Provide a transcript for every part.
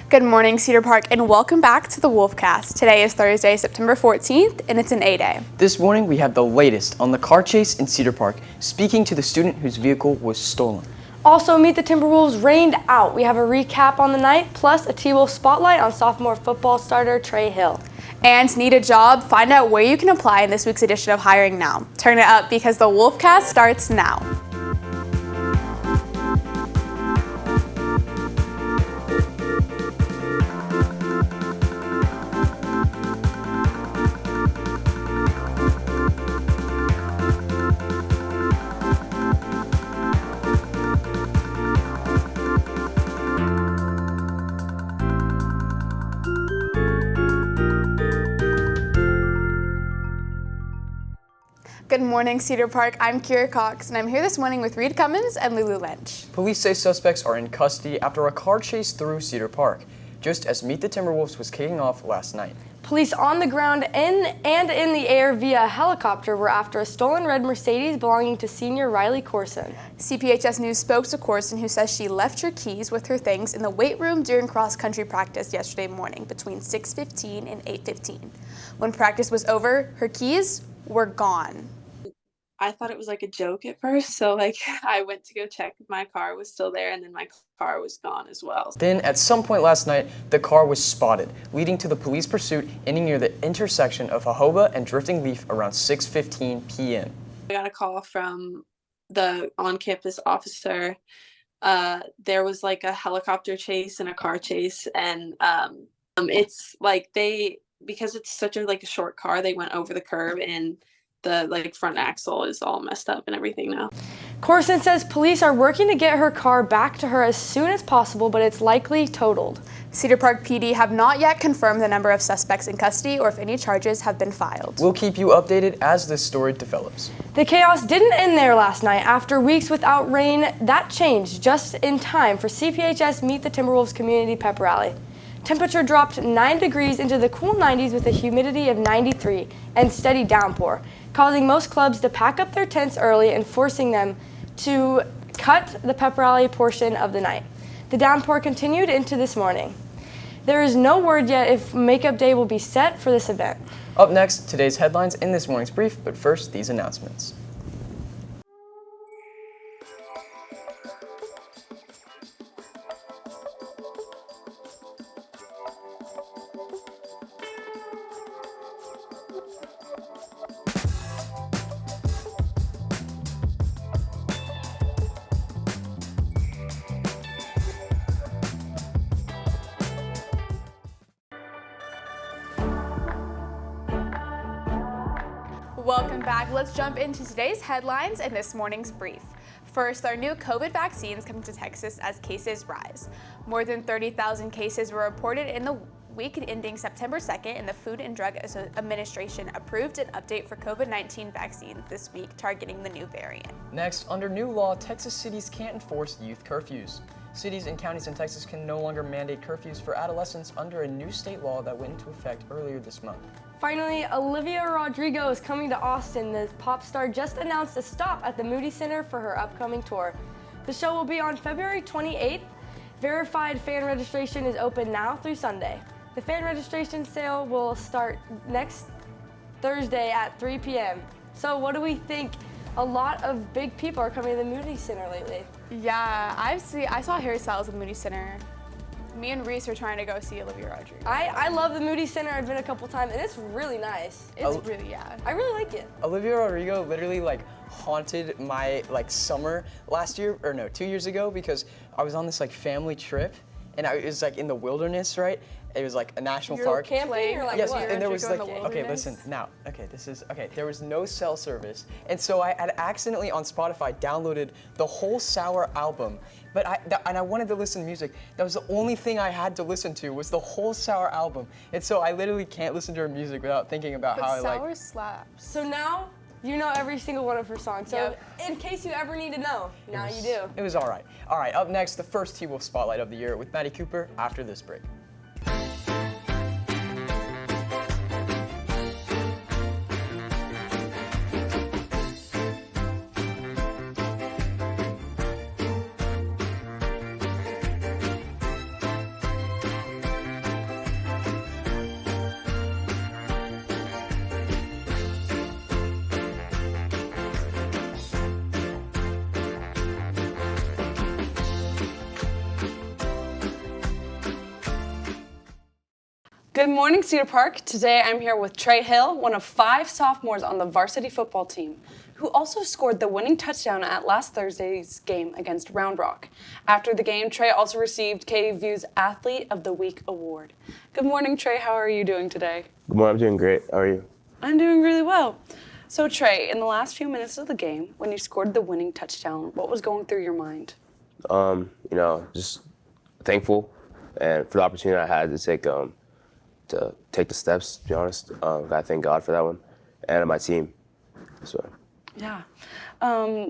Good morning, Cedar Park, and welcome back to the Wolfcast. Today is Thursday, September 14th, and it's an A-Day. This morning, we have the latest on the car chase in Cedar Park, speaking to the student whose vehicle was stolen. Also, Meet the Timberwolves rained out. We have a recap on the night, plus a T-Wolf spotlight on sophomore football starter Trey Hill. And need a job? Find out where you can apply in this week's edition of Hiring Now. Turn it up because the Wolfcast starts now. Good morning, Cedar Park. I'm Kira Cox, and I'm here this morning with Reed Cummins and Lulu Lynch. Police say suspects are in custody after a car chase through Cedar Park, just as Meet the Timberwolves was kicking off last night. Police on the ground and in the air via helicopter were after a stolen red Mercedes belonging to senior Riley Corson. CPHS News spoke to Corson, who says she left her keys with her things in the weight room during cross-country practice yesterday morning between 6:15 and 8:15. When practice was over, her keys were gone. I thought it was like a joke at first, so I went to go check if my car was still there, and then my car was gone as well. Then, at some point last night, the car was spotted, leading to the police pursuit ending near the intersection of Jojoba and Drifting Leaf around 6:15 p.m. I got a call from the on-campus officer. There was like a helicopter chase and a car chase, and it's like because it's such a short car, they went over the curb and the front axle is all messed up and everything now. Corson says police are working to get her car back to her as soon as possible, but it's likely totaled. Cedar Park PD have not yet confirmed the number of suspects in custody or if any charges have been filed. We'll keep you updated as this story develops. The chaos didn't end there last night. After weeks without rain, that changed just in time for CPHS Meet the Timberwolves Community Pep Rally. Temperature dropped 9 degrees into the cool 90s with a humidity of 93 and steady downpour, causing most clubs to pack up their tents early and forcing them to cut the pep rally portion of the night. The downpour continued into this morning. There is no word yet if makeup day will be set for this event. Up next, today's headlines in this morning's brief, but first, these announcements. Welcome back. Let's jump into today's headlines and this morning's brief. First, our new COVID vaccines coming to Texas as cases rise. More than 30,000 cases were reported in the week ending September 2nd, and the Food and Drug Administration approved an update for COVID-19 vaccine this week targeting the new variant. Next, under new law, Texas cities can't enforce youth curfews. Cities and counties in Texas can no longer mandate curfews for adolescents under a new state law that went into effect earlier this month. Finally, Olivia Rodrigo is coming to Austin. The pop star just announced a stop at the Moody Center for her upcoming tour. The show will be on February 28th. Verified fan registration is open now through Sunday. The fan registration sale will start next Thursday at 3 p.m. So what do we think? A lot of big people are coming to the Moody Center lately. Yeah, I saw Harry Styles at the Moody Center. Me and Reese are trying to go see Olivia Rodrigo. I love the Moody Center. I've been a couple times, and it's really nice. It's really, yeah. I really like it. Olivia Rodrigo literally haunted my summer last year, or no, 2 years ago, because I was on this family trip, and it was in the wilderness, right? It was a national park. Camping or Yes, what? and there was okay, listen, now, there was no cell service, and so I had accidentally on Spotify downloaded the whole Sour album, but I wanted to listen to music. That was the only thing I had to listen to was the whole Sour album, and so I literally can't listen to her music without thinking about how I Sour slaps. So now you know every single one of her songs. So Yep. in case you ever need to know, now you do. It was all right. All right, up next, the first T-Wolf Spotlight of the year with Maddie Cooper after this break. Good morning, Cedar Park. Today I'm here with Trey Hill, one of 5 sophomores on the varsity football team, who also scored the winning touchdown at last Thursday's game against Round Rock. After the game, Trey also received KVU's Athlete of the Week award. Good morning, Trey. How are you doing today? Good morning. I'm doing great. How are you? I'm doing really well. So, Trey, in the last few minutes of the game, when you scored the winning touchdown, what was going through your mind? Just thankful and for the opportunity I had to take the steps, to be honest. I thank God for that one and my team. So. Yeah.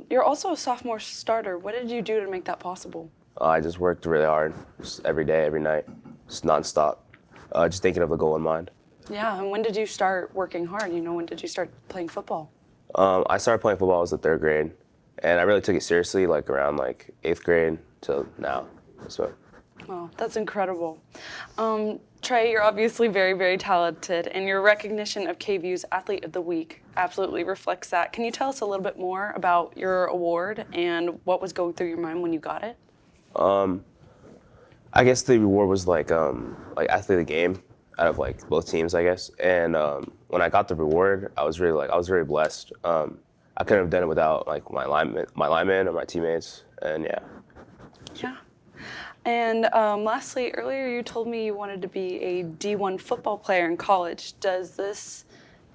You're also a sophomore starter. What did you do to make that possible? I just worked really hard, just every day, every night, just nonstop, just thinking of a goal in mind. Yeah, and when did you start working hard? When did you start playing football? I started playing football, I was in 3rd grade, and I really took it seriously, around 8th grade to now. So. Oh, that's incredible. Trey, you're obviously very, very talented, and your recognition of KVU's Athlete of the Week absolutely reflects that. Can you tell us a little bit more about your award and what was going through your mind when you got it? I guess the reward was Athlete of the Game out of both teams, I guess. And when I got the reward, I was very blessed. I couldn't have done it without my linemen or my teammates, and yeah. Yeah. And lastly, earlier you told me you wanted to be a D1 football player in college. Does this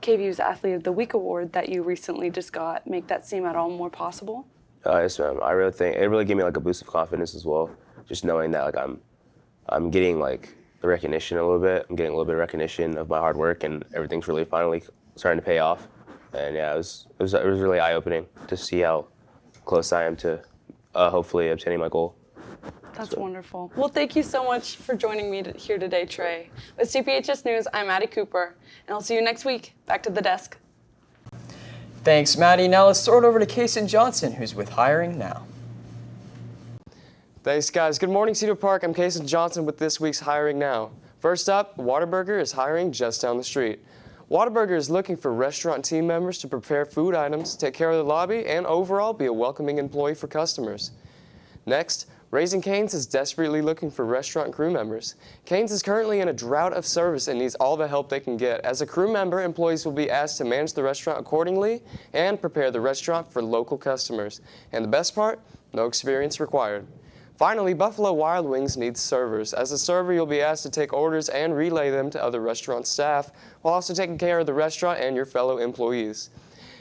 KVU's Athlete of the Week award that you recently just got make that seem at all more possible? Yes, ma'am. I really think it really gave me a boost of confidence as well. Just knowing that I'm getting the recognition a little bit. I'm getting a little bit of recognition of my hard work, and everything's really finally starting to pay off. And yeah, it was really eye-opening to see how close I am to hopefully obtaining my goal. That's wonderful. Well, thank you so much for joining me here today, Trey. With CPHS News, I'm Maddie Cooper, and I'll see you next week. Back to the desk. Thanks, Maddie. Now let's throw it over to Kason Johnson, who's with Hiring Now. Thanks, guys. Good morning, Cedar Park. I'm Kason Johnson with this week's Hiring Now. First up, Whataburger is hiring just down the street. Whataburger is looking for restaurant team members to prepare food items, take care of the lobby, and overall be a welcoming employee for customers. Next, Raising Cane's is desperately looking for restaurant crew members. Cane's is currently in a drought of service and needs all the help they can get. As a crew member, employees will be asked to manage the restaurant accordingly and prepare the restaurant for local customers. And the best part, no experience required. Finally, Buffalo Wild Wings needs servers. As a server, you'll be asked to take orders and relay them to other restaurant staff, while also taking care of the restaurant and your fellow employees.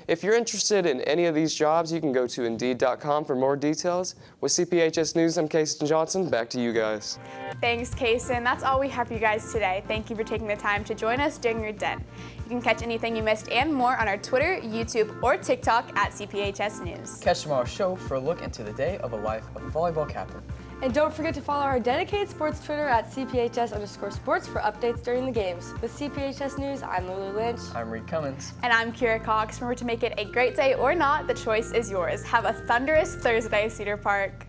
If you're interested in any of these jobs, you can go to Indeed.com for more details. With CPHS News, I'm Kason Johnson. Back to you guys. Thanks, Kason. That's all we have for you guys today. Thank you for taking the time to join us during your den. You can catch anything you missed and more on our Twitter, YouTube, or TikTok at CPHS News. Catch tomorrow's show for a look into the day of a life of a volleyball captain. And don't forget to follow our dedicated sports Twitter at CPHS_sports for updates during the games. With CPHS News, I'm Lulu Lynch. I'm Reed Cummins. And I'm Kira Cox. Remember to make it a great day or not, the choice is yours. Have a thunderous Thursday, Cedar Park.